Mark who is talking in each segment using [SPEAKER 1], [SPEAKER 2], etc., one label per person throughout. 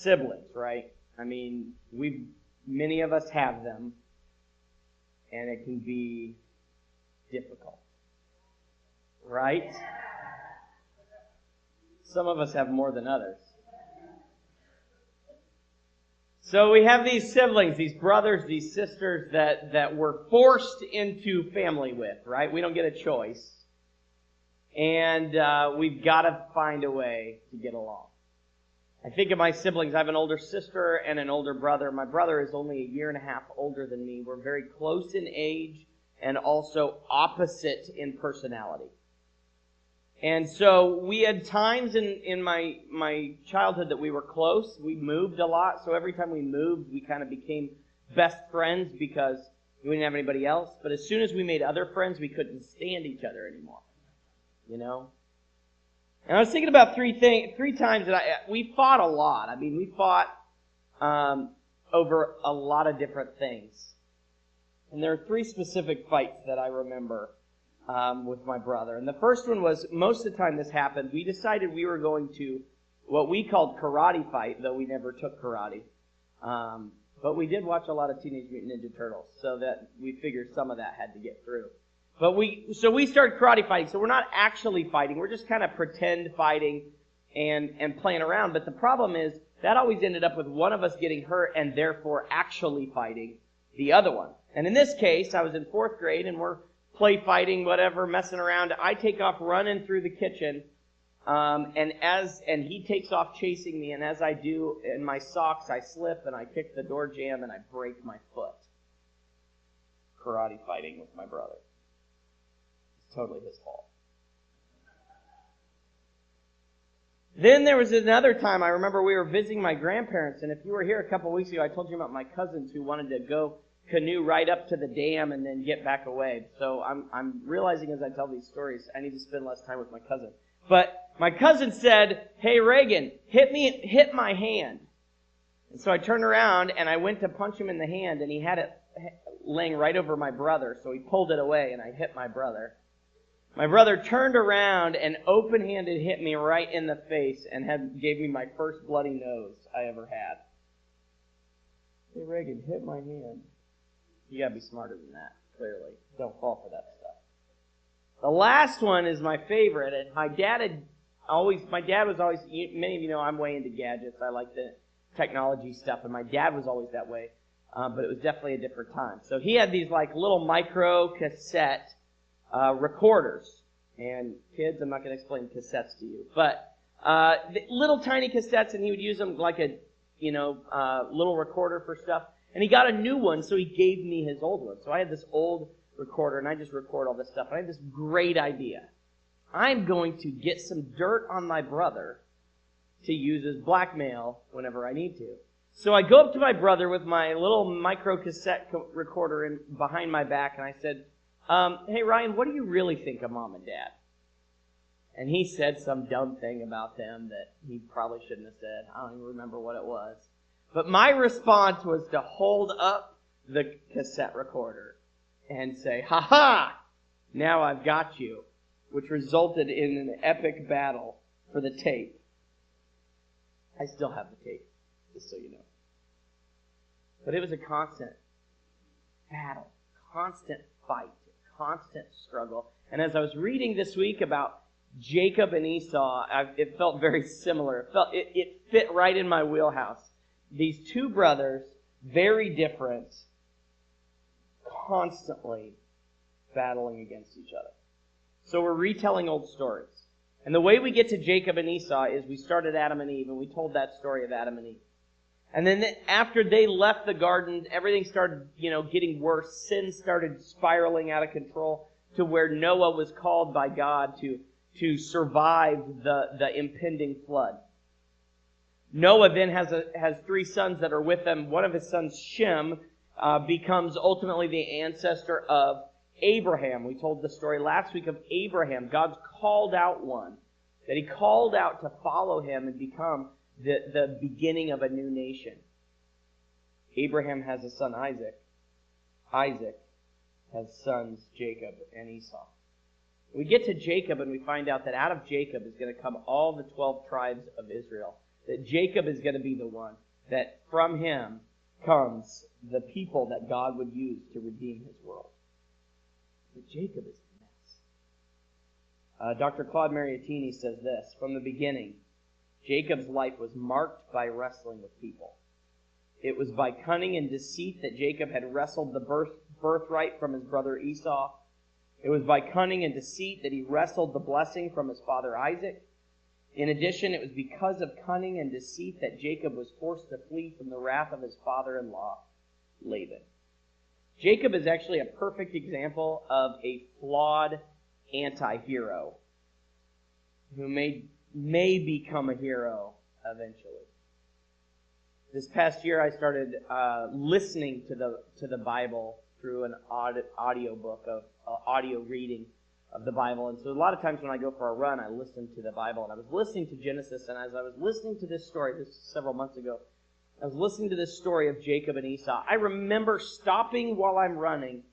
[SPEAKER 1] siblings, right? I mean, many of us have them, and it can be difficult, right? Some of us have more than others. So we have these siblings, these brothers, these sisters that we're forced into family with, right? We don't get a choice. And we've got to find a way to get along. I think of my siblings. I have an older sister and an older brother. My brother is only a year and a half older than me. We're very close in age and also opposite in personality. And so we had times in my childhood that we were close. We moved a lot. So every time we moved, we kind of became best friends because we didn't have anybody else. But as soon as we made other friends, we couldn't stand each other anymore. You know? And I was thinking about three times that we fought a lot. I mean, we fought over a lot of different things. And there are three specific fights that I remember with my brother. And the first one was, most of the time this happened, we decided we were going to what we called karate fight, though we never took karate. But we did watch a lot of Teenage Mutant Ninja Turtles, so that we figured some of that had to get through. But we started karate fighting, so we're not actually fighting. We're just kind of pretend fighting and playing around. But the problem is, that always ended up with one of us getting hurt and therefore actually fighting the other one. And in this case, I was in 4th grade and we're play fighting, whatever, messing around. I take off running through the kitchen, and he takes off chasing me. And as I do, in my socks, I slip and I kick the door jamb and I break my foot. Karate fighting with my brother. Totally his fault. Then there was another time, I remember we were visiting my grandparents, and if you were here a couple weeks ago, I told you about my cousins who wanted to go canoe right up to the dam and then get back away. So I'm realizing as I tell these stories, I need to spend less time with my cousin. But my cousin said, "Hey Reagan, hit my hand." And so I turned around and I went to punch him in the hand, and he had it laying right over my brother, so he pulled it away and I hit my brother. My brother turned around and open-handed hit me right in the face and gave me my first bloody nose I ever had. "Hey, Reagan, hit my hand." You gotta be smarter than that, clearly. Don't fall for that stuff. The last one is my favorite, and my dad was always, many of you know I'm way into gadgets. I like the technology stuff, and my dad was always that way, but it was definitely a different time. So he had these like little micro cassette recorders. And kids, I'm not going to explain cassettes to you, but little tiny cassettes, and he would use them like a little recorder for stuff. And he got a new one, so he gave me his old one. So I had this old recorder, and I just record all this stuff. And I had this great idea. I'm going to get some dirt on my brother to use as blackmail whenever I need to. So I go up to my brother with my little micro cassette recorder behind my back, and I said, "Hey, Ryan, what do you really think of Mom and Dad?" And he said some dumb thing about them that he probably shouldn't have said. I don't even remember what it was. But my response was to hold up the cassette recorder and say, "Ha ha! Now I've got you," which resulted in an epic battle for the tape. I still have the tape, just so you know. But it was a constant battle, constant fight, constant struggle. And as I was reading this week about Jacob and Esau, it felt very similar. It fit right in my wheelhouse. These two brothers, very different, constantly battling against each other. So we're retelling old stories. And the way we get to Jacob and Esau is we started Adam and Eve, and we told that story of Adam and Eve. And then after they left the garden, everything started, getting worse. Sin started spiraling out of control to where Noah was called by God to survive the impending flood. Noah then has 3 sons that are with him. One of his sons, Shem, becomes ultimately the ancestor of Abraham. We told the story last week of Abraham. God's called out one, that he called out to follow him and become the beginning of a new nation. Abraham has a son, Isaac. Isaac has sons, Jacob and Esau. We get to Jacob and we find out that out of Jacob is going to come all the 12 tribes of Israel. that Jacob is going to be the one, that from him comes the people that God would use to redeem his world. But Jacob is a mess. Dr. Claude Mariattini says this: from the beginning, Jacob's life was marked by wrestling with people. It was by cunning and deceit that Jacob had wrestled the birthright from his brother Esau. It was by cunning and deceit that he wrestled the blessing from his father Isaac. In addition, it was because of cunning and deceit that Jacob was forced to flee from the wrath of his father-in-law, Laban. Jacob is actually a perfect example of a flawed anti-hero who may become a hero eventually. This past year, I started listening to the Bible through an audio book of audio reading of the Bible. And so a lot of times when I go for a run, I listen to the Bible. And I was listening to Genesis, and as I was listening to this story, this was several months ago, I was listening to this story of Jacob and Esau. I remember stopping while I'm running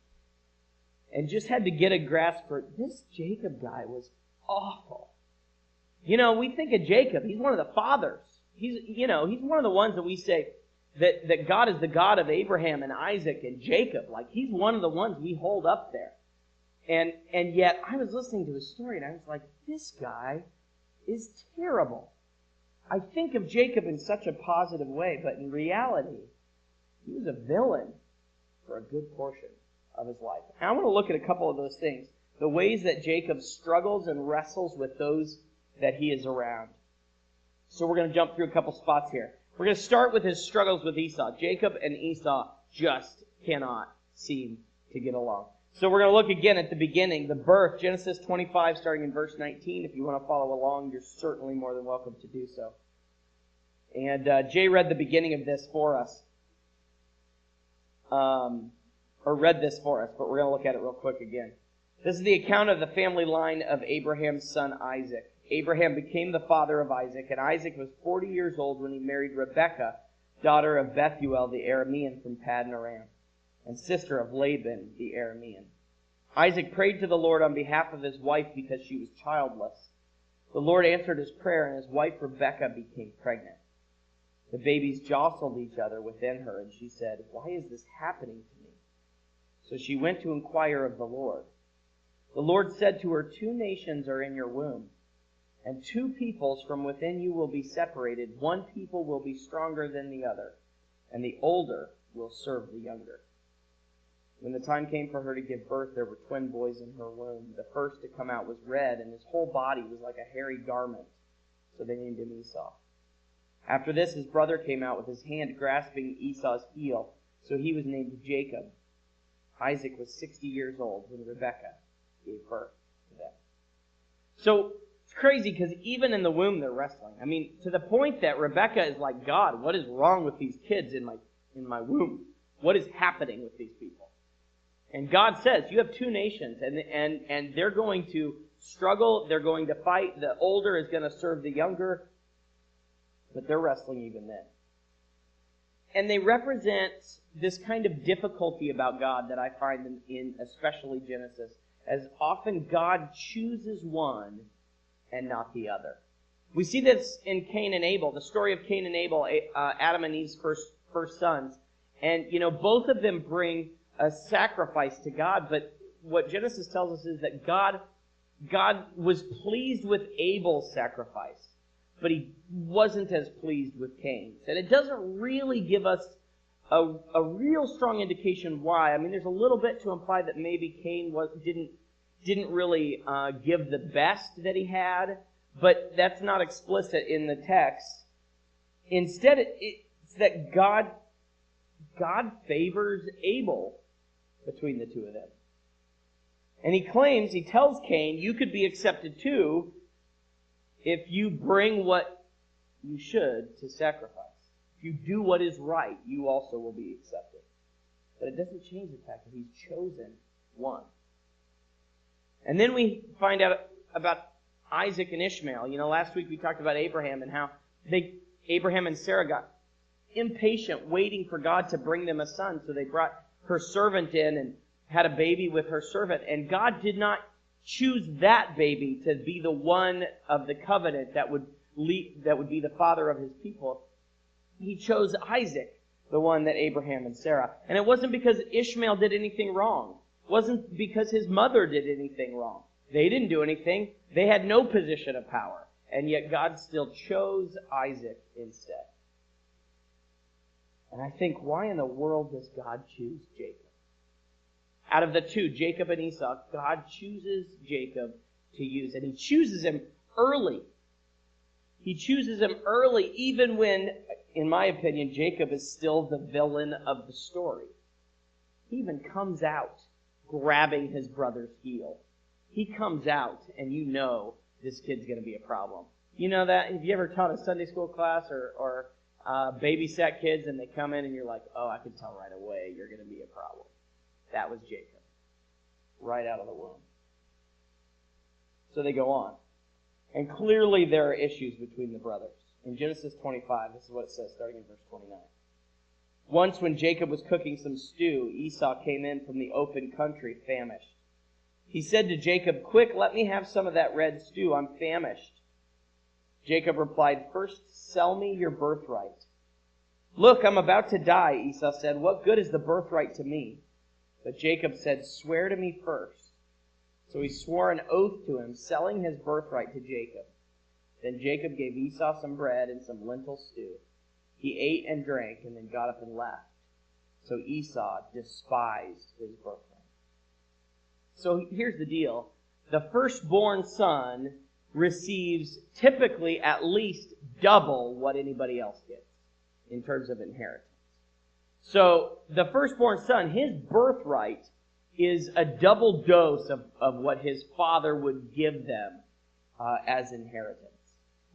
[SPEAKER 1] and just had to get a grasp for this Jacob guy was awful. You know, we think of Jacob, he's one of the fathers. He's one of the ones that we say that God is the God of Abraham and Isaac and Jacob. Like, he's one of the ones we hold up there. And yet, I was listening to his story, and I was like, this guy is terrible. I think of Jacob in such a positive way, but in reality, he was a villain for a good portion of his life. And I want to look at a couple of those things. The ways that Jacob struggles and wrestles with those that he is around. So we're going to jump through a couple spots here. We're going to start with his struggles with Esau. Jacob and Esau just cannot seem to get along. So we're going to look again at the beginning, the birth, Genesis 25, starting in verse 19. If you want to follow along, you're certainly more than welcome to do so. And Jay read the beginning of this for us. Or read this for us, but we're going to look at it real quick again. This is the account of the family line of Abraham's son Isaac. Abraham became the father of Isaac, and Isaac was 40 years old when he married Rebekah, daughter of Bethuel the Aramean from Paddan Aram, and sister of Laban the Aramean. Isaac prayed to the Lord on behalf of his wife because she was childless. The Lord answered his prayer, and his wife Rebekah became pregnant. The babies jostled each other within her, and she said, "Why is this happening to me?" So she went to inquire of the Lord. The Lord said to her, "Two nations are in your womb, and two peoples from within you will be separated. One people will be stronger than the other, and the older will serve the younger." When the time came for her to give birth, there were twin boys in her womb. The first to come out was red, and his whole body was like a hairy garment. So they named him Esau. After this, his brother came out with his hand grasping Esau's heel, so he was named Jacob. Isaac was 60 years old when Rebekah gave birth to them. So it's crazy because even in the womb they're wrestling. I mean, to the point that Rebekah is like, God, what is wrong with these kids in my womb? What is happening with these people? And God says, you have two nations, and they're going to struggle, they're going to fight. The older is going to serve the younger, but they're wrestling even then. And they represent this kind of difficulty about God that I find in especially Genesis, as often God chooses one and not the other. We see this in Cain and Abel, the story of Cain and Abel, Adam and Eve's first sons. And, both of them bring a sacrifice to God, but what Genesis tells us is that God was pleased with Abel's sacrifice, but he wasn't as pleased with Cain's. And it doesn't really give us a real strong indication why. I mean, there's a little bit to imply that maybe Cain didn't really give the best that he had, but that's not explicit in the text. Instead, it's that God favors Abel between the two of them. And he tells Cain, you could be accepted too if you bring what you should to sacrifice. If you do what is right, you also will be accepted. But it doesn't change the fact that he's chosen one. And then we find out about Isaac and Ishmael. Last week we talked about Abraham and how Abraham and Sarah got impatient waiting for God to bring them a son. So they brought her servant in and had a baby with her servant. And God did not choose that baby to be the one of the covenant that would that would be the father of his people, he chose Isaac, the one that Abraham and Sarah. And it wasn't because Ishmael did anything wrong. It wasn't because his mother did anything wrong. They didn't do anything. They had no position of power. And yet God still chose Isaac instead. And I think, why in the world does God choose Jacob? Out of the two, Jacob and Esau, God chooses Jacob to use. And he chooses him early. He chooses him early, even when, in my opinion, Jacob is still the villain of the story. He even comes out grabbing his brother's heel. He comes out, and you know this kid's going to be a problem. You know that? Have you ever taught a Sunday school class or babysat kids, and they come in and you're like, oh, I can tell right away you're going to be a problem. That was Jacob. Right out of the womb. So they go on. And clearly there are issues between the brothers. In Genesis 25, this is what it says, starting in verse 29. Once when Jacob was cooking some stew, Esau came in from the open country, famished. He said to Jacob, quick, let me have some of that red stew. I'm famished. Jacob replied, first sell me your birthright. Look, I'm about to die, Esau said. What good is the birthright to me? But Jacob said, swear to me first. So he swore an oath to him, selling his birthright to Jacob. Then Jacob gave Esau some bread and some lentil stew. He ate and drank and then got up and left. So Esau despised his birthright. So here's the deal. The firstborn son receives typically at least double what anybody else gets in terms of inheritance. So the firstborn son, his birthright is a double dose of what his father would give them as inheritance.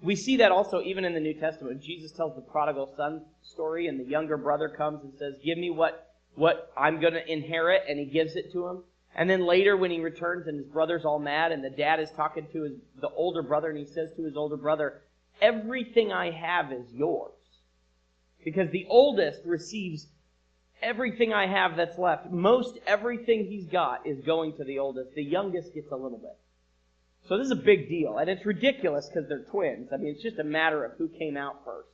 [SPEAKER 1] We see that also even in the New Testament. When Jesus tells the prodigal son story and the younger brother comes and says, give me what I'm going to inherit, and he gives it to him. And then later when he returns and his brother's all mad and the dad is talking to the older brother and he says to his older brother, everything I have is yours. Because the oldest receives everything I have that's left. Most everything he's got is going to the oldest. The youngest gets a little bit. So this is a big deal. And it's ridiculous because they're twins. I mean, it's just a matter of who came out first.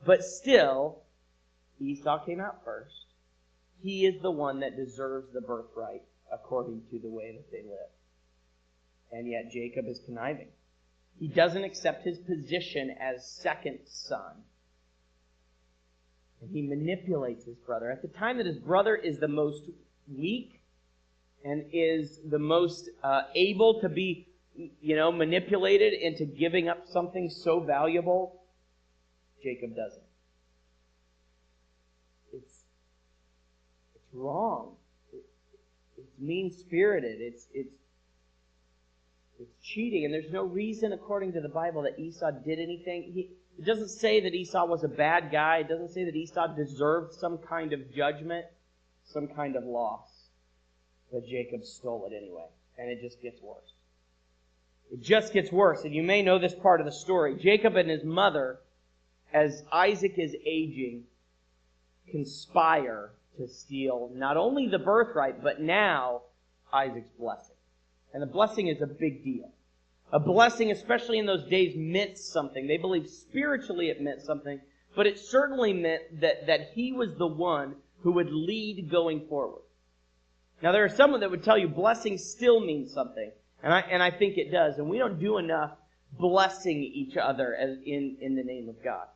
[SPEAKER 1] But still, Esau came out first. He is the one that deserves the birthright according to the way that they live. And yet Jacob is conniving. He doesn't accept his position as second son. And he manipulates his brother. At the time that his brother is the most weak and is the most able to be, manipulated into giving up something so valuable, Jacob doesn't. It's wrong. It's mean-spirited. It's cheating. And there's no reason, according to the Bible, that Esau did anything. It doesn't say that Esau was a bad guy. It doesn't say that Esau deserved some kind of judgment, some kind of loss. But Jacob stole it anyway. And it just gets worse. It just gets worse. And you may know this part of the story. Jacob and his mother, as Isaac is aging, conspire to steal not only the birthright, but now Isaac's blessing. And the blessing is a big deal. A blessing, especially in those days, meant something. They believed spiritually it meant something, but it certainly meant that he was the one who would lead going forward. Now, there are some that would tell you blessing still means something, and I think it does. And we don't do enough blessing each other in the name of God.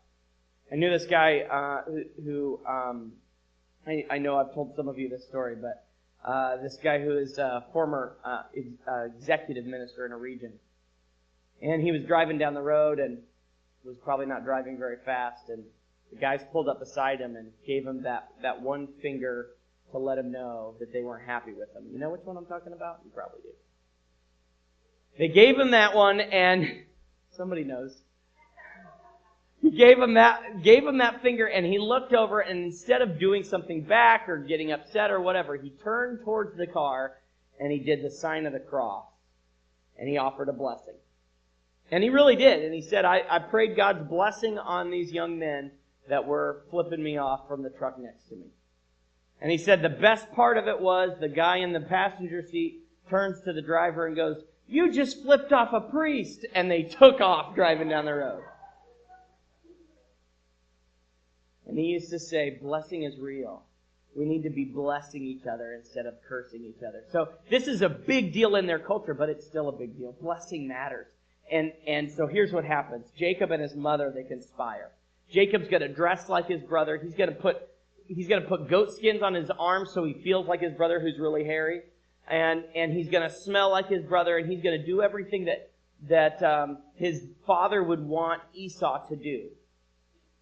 [SPEAKER 1] I knew this guy who I know I've told some of you this story, but this guy who is a former executive minister in a region. And he was driving down the road and was probably not driving very fast. And the guys pulled up beside him and gave him that one finger to let him know that they weren't happy with him. You know which one I'm talking about? You probably do. They gave him that one, and somebody knows. He gave him that finger, and he looked over, and instead of doing something back or getting upset or whatever, he turned towards the car, and he did the sign of the cross, and he offered a blessing. And he really did. And he said, I prayed God's blessing on these young men that were flipping me off from the truck next to me. And he said the best part of it was the guy in the passenger seat turns to the driver and goes, you just flipped off a priest. And they took off driving down the road. And he used to say, blessing is real. We need to be blessing each other instead of cursing each other. So this is a big deal in their culture, but it's still a big deal. Blessing matters. And so here's what happens. Jacob and his mother, they conspire. Jacob's going to dress like his brother. He's going to put goat skins on his arms so he feels like his brother who's really hairy. And he's going to smell like his brother, and he's going to do everything that his father would want Esau to do.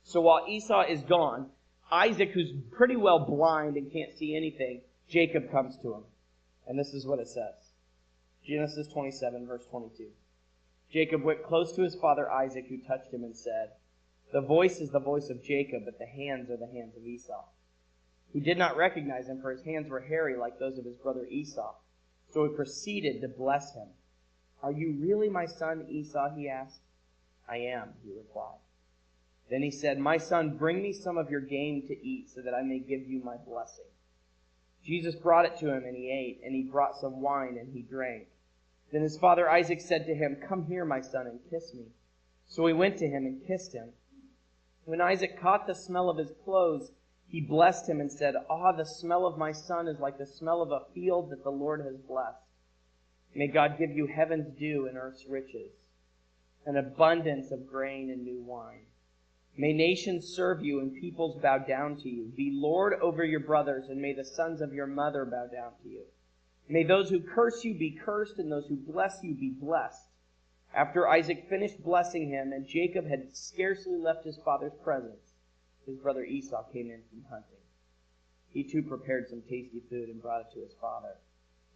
[SPEAKER 1] So while Esau is gone, Isaac, who's pretty well blind and can't see anything, Jacob comes to him. And this is what it says. Genesis 27, verse 22. Jacob went close to his father Isaac, who touched him and said, "The voice is the voice of Jacob, but the hands are the hands of Esau." He did not recognize him, for his hands were hairy like those of his brother Esau. So he proceeded to bless him. "Are you really my son, Esau?" he asked. "I am," he replied. Then he said, "My son, bring me some of your game to eat so that I may give you my blessing." Jesus brought it to him, and he ate, and he brought some wine, and he drank. Then his father Isaac said to him, "Come here, my son, and kiss me." So he went to him and kissed him. When Isaac caught the smell of his clothes, he blessed him and said, "Ah, the smell of my son is like the smell of a field that the Lord has blessed. May God give you heaven's dew and earth's riches, an abundance of grain and new wine. May nations serve you and peoples bow down to you. Be Lord over your brothers, and may the sons of your mother bow down to you. May those who curse you be cursed, and those who bless you be blessed." After Isaac finished blessing him, and Jacob had scarcely left his father's presence, his brother Esau came in from hunting. He too prepared some tasty food and brought it to his father.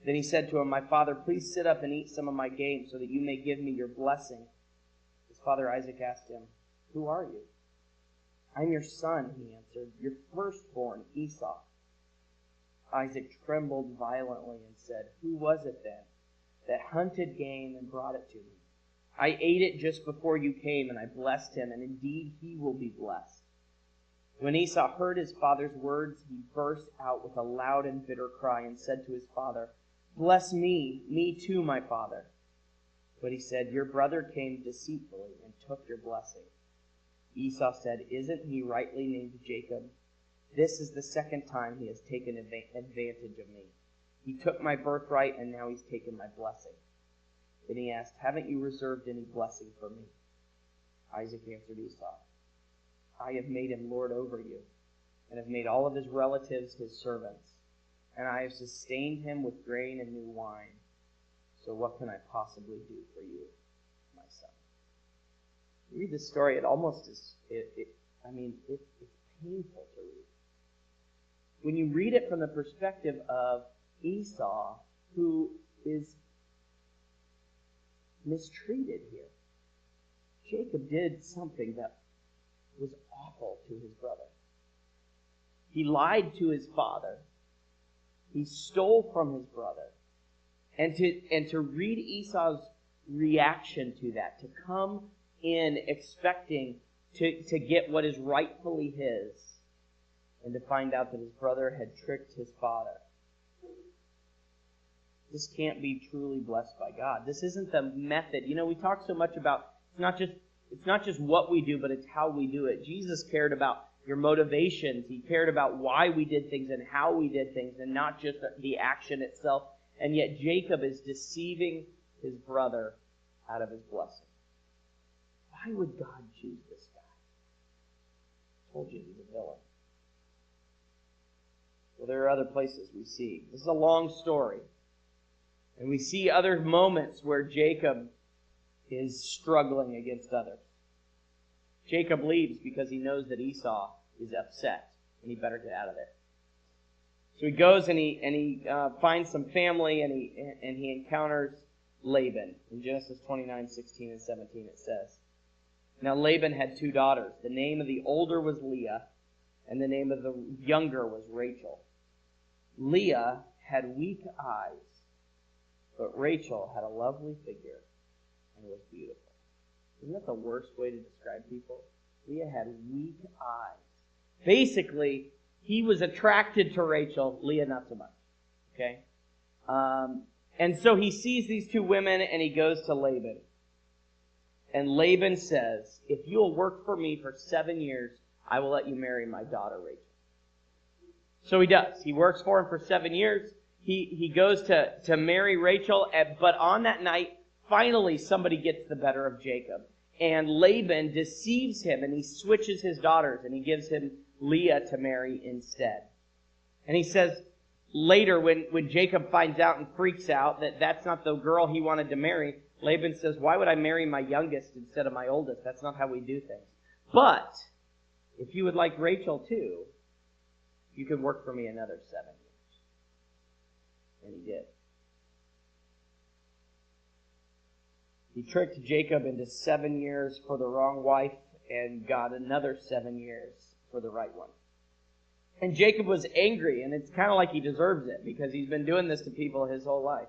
[SPEAKER 1] Then he said to him, "My father, please sit up and eat some of my game so that you may give me your blessing." His father Isaac asked him, "Who are you?" "I'm your son," he answered, "your firstborn, Esau." Isaac trembled violently and said, "Who was it then that hunted game and brought it to me? I ate it just before you came, and I blessed him, and indeed he will be blessed." When Esau heard his father's words, he burst out with a loud and bitter cry and said to his father, "Bless me too, my father." But he said, "Your brother came deceitfully and took your blessing." Esau said, "Isn't he rightly named Jacob? This is the second time he has taken advantage of me. He took my birthright, and now he's taken my blessing." Then he asked, "Haven't you reserved any blessing for me?" Isaac answered Esau, "I have made him lord over you, and have made all of his relatives his servants, and I have sustained him with grain and new wine. So what can I possibly do for you, my son?" You read this story, it almost is, it's painful to read. When you read it from the perspective of Esau, who is mistreated here. Jacob did something that was awful to his brother. He lied to his father. He stole from his brother. And to read Esau's reaction to that, to come in expecting to get what is rightfully his, and to find out that his brother had tricked his father. This can't be truly blessed by God. This isn't the method. You know, we talk so much about it's not just what we do, but it's how we do it. Jesus cared about your motivations. He cared about why we did things and how we did things, and not just the action itself. And yet Jacob is deceiving his brother out of his blessing. Why would God choose this guy? I told you he's a villain. Well, there are other places we see. This is a long story. And we see other moments where Jacob is struggling against others. Jacob leaves because he knows that Esau is upset, and he better get out of there. So he goes and he finds some family, and he encounters Laban. In Genesis 29:16 and 17 it says, "Now Laban had 2 daughters. The name of the older was Leah, and the name of the younger was Rachel. Leah had weak eyes, but Rachel had a lovely figure and was beautiful." Isn't that the worst way to describe people? Leah had weak eyes. Basically, he was attracted to Rachel, Leah not so much. Okay? And so he sees these 2 women, and he goes to Laban. And Laban says, "If you'll work for me for 7 years, I will let you marry my daughter Rachel. So he does. He works for him for 7 years. He goes to marry Rachel, but on that night, finally somebody gets the better of Jacob. And Laban deceives him, and he switches his daughters, and he gives him Leah to marry instead. And he says later, when Jacob finds out and freaks out that that's not the girl he wanted to marry, Laban says, why would I marry my youngest instead of my oldest? That's not how we do things. But if you would like Rachel too, you could work for me another 7 years. And he did. He tricked Jacob into 7 years for the wrong wife and got another 7 years for the right one. And Jacob was angry, and it's kind of like he deserves it because he's been doing this to people his whole life.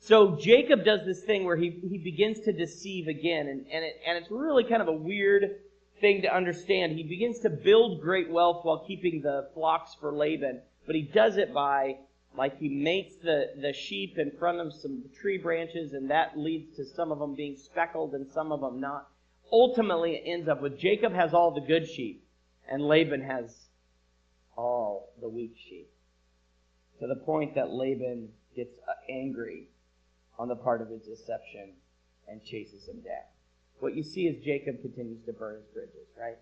[SPEAKER 1] So Jacob does this thing where he begins to deceive again, and it's really kind of a weird thing to understand. He begins to build great wealth while keeping the flocks for Laban, but he does it by, like, he mates the sheep in front of some tree branches, and that leads to some of them being speckled and some of them not. Ultimately, it ends up with Jacob has all the good sheep, and Laban has all the weak sheep. To the point that Laban gets angry on the part of his deception and chases him down. What you see is Jacob continues to burn his bridges, right?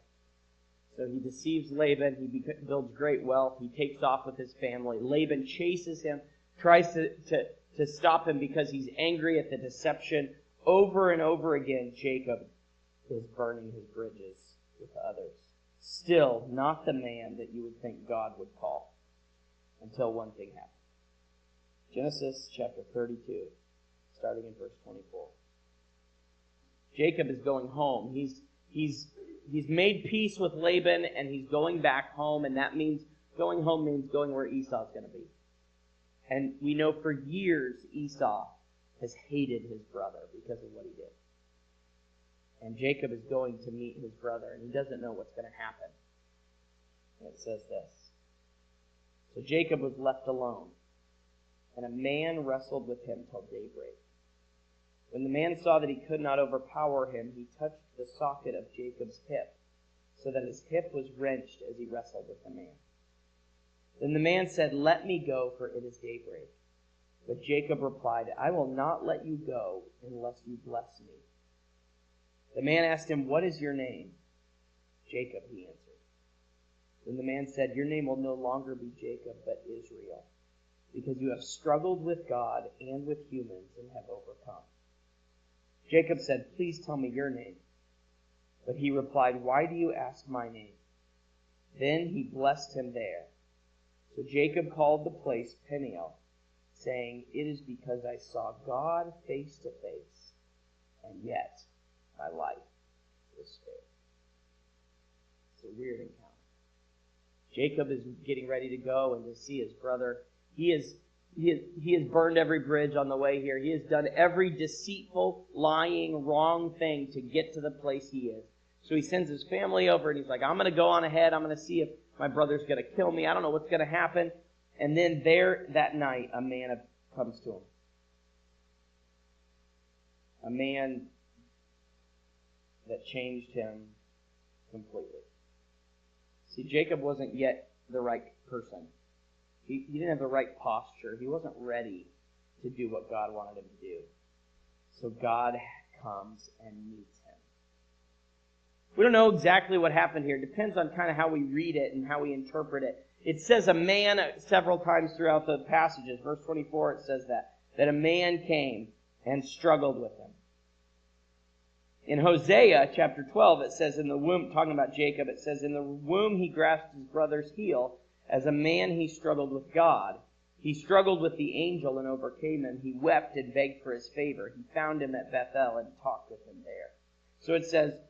[SPEAKER 1] So he deceives Laban. He builds great wealth. He takes off with his family. Laban chases him, tries to stop him because he's angry at the deception. Over and over again, Jacob is burning his bridges with others. Still not the man that you would think God would call until one thing happened. Genesis chapter 32, starting in verse 24. Jacob is going home. He's made peace with Laban, and he's going back home, and that means going home means going where Esau's going to be. And we know for years Esau has hated his brother because of what he did. And Jacob is going to meet his brother, and he doesn't know what's going to happen. And it says this. So Jacob was left alone, and a man wrestled with him till daybreak. When the man saw that he could not overpower him, he touched the socket of Jacob's hip, so that his hip was wrenched as he wrestled with the man. Then the man said, "Let me go, for it is daybreak." But Jacob replied, "I will not let you go unless you bless me." The man asked him, "What is your name?" "Jacob," he answered. Then the man said, "Your name will no longer be Jacob, but Israel, because you have struggled with God and with humans and have overcome." Jacob said, "Please tell me your name." But he replied, "Why do you ask my name?" Then he blessed him there. So Jacob called the place Peniel, saying, "It is because I saw God face to face, and yet my life was spared." It's a weird encounter. Jacob is getting ready to go and to see his brother. He has burned every bridge on the way here. He has done every deceitful, lying, wrong thing to get to the place he is. So he sends his family over, and he's like, "I'm going to go on ahead. I'm going to see if my brother's going to kill me. I don't know what's going to happen." And then there, that night, a man comes to him. A man that changed him completely. See, Jacob wasn't yet the right person. He didn't have the right posture. He wasn't ready to do what God wanted him to do. So God comes and meets him. We don't know exactly what happened here. It depends on kind of how we read it and how we interpret it. It says a man several times throughout the passages. Verse 24, it says that a man came and struggled with him. In Hosea chapter 12, it says in the womb, talking about Jacob, it says, "In the womb he grasped his brother's heel. As a man he struggled with God. He struggled with the angel and overcame him. He wept and begged for his favor. He found him at Bethel and talked with him there." So it says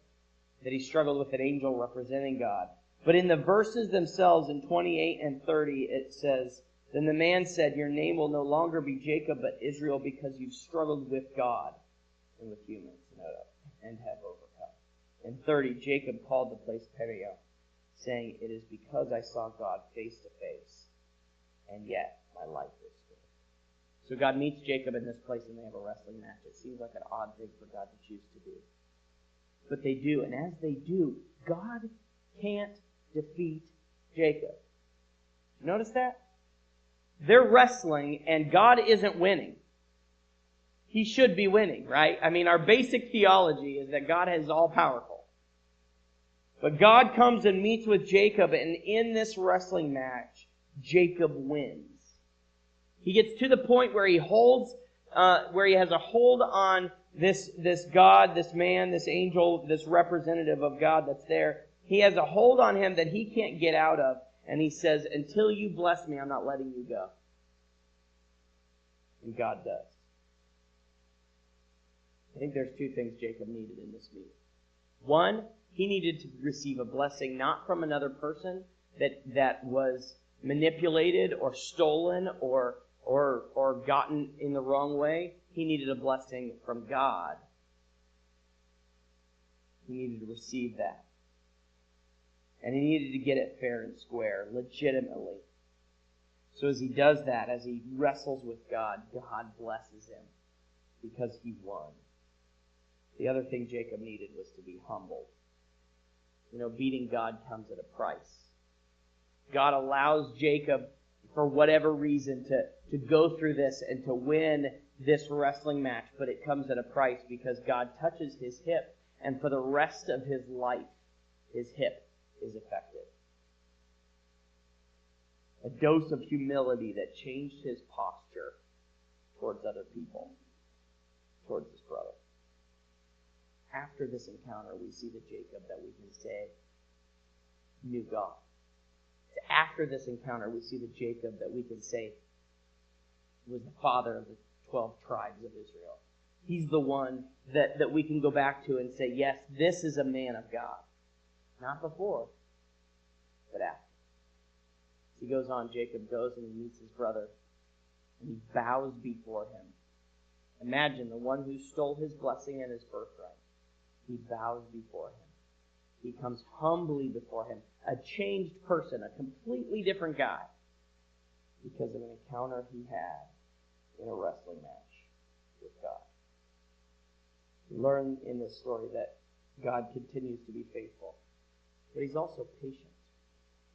[SPEAKER 1] that he struggled with an angel representing God. But in the verses themselves, in 28 and 30, it says, "Then the man said, 'Your name will no longer be Jacob, but Israel, because you've struggled with God and with humans and have overcome.'" In 30, Jacob called the place Peniel, saying, "It is because I saw God face to face, and yet my life was spared." So God meets Jacob in this place, and they have a wrestling match. It seems like an odd thing for God to choose to do. But they do, and as they do, God can't defeat Jacob. Notice that? They're wrestling, and God isn't winning. He should be winning, right? I mean, our basic theology is that God is all-powerful. But God comes and meets with Jacob, and in this wrestling match, Jacob wins. He gets to the point where he has a hold on this God, this man, this angel, this representative of God that's there. He has a hold on him that he can't get out of, and he says, until you bless me, I'm not letting you go. And God does. I think there's two things Jacob needed in this meeting. One, he needed to receive a blessing not from another person that was manipulated or stolen or gotten in the wrong way. He needed a blessing from God. He needed to receive that. And he needed to get it fair and square, legitimately. So as he does that, as he wrestles with God, God blesses him because he won. The other thing Jacob needed was to be humbled. You know, beating God comes at a price. God allows Jacob, for whatever reason, to go through this and to win this wrestling match, but it comes at a price because God touches his hip, and for the rest of his life, his hip is affected. A dose of humility that changed his posture towards other people, towards his brother. After this encounter, we see the Jacob that we can say knew God. After this encounter, we see the Jacob that we can say was the father of the 12 tribes of Israel. He's the one that we can go back to and say, yes, this is a man of God. Not before, but after. He goes on, Jacob goes and he meets his brother, and he bows before him. Imagine the one who stole his blessing and his birthright. He bows before him. He comes humbly before him, a changed person, a completely different guy, because of an encounter he had in a wrestling match with God. We learn in this story that God continues to be faithful, but he's also patient.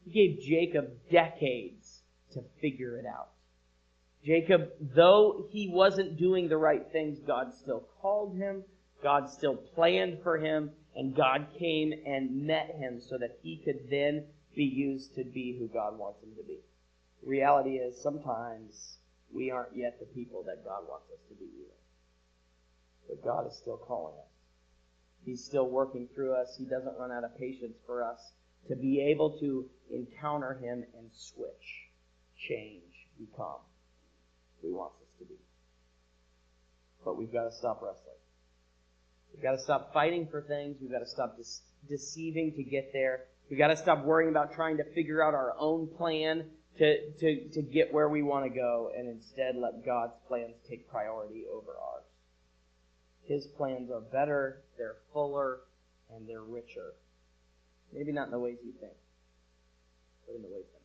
[SPEAKER 1] He gave Jacob decades to figure it out. Jacob, though he wasn't doing the right things, God still called him, God still planned for him, and God came and met him so that he could then be used to be who God wants him to be. The reality is sometimes we aren't yet the people that God wants us to be either. But God is still calling us. He's still working through us. He doesn't run out of patience for us to be able to encounter him and switch, change, become who he wants us to be. But we've got to stop wrestling. We've got to stop fighting for things. We've got to stop deceiving to get there. We've got to stop worrying about trying to figure out our own plan to get where we want to go, and instead let God's plans take priority over ours. His plans are better, they're fuller, and they're richer. Maybe not in the ways you think, but in the ways that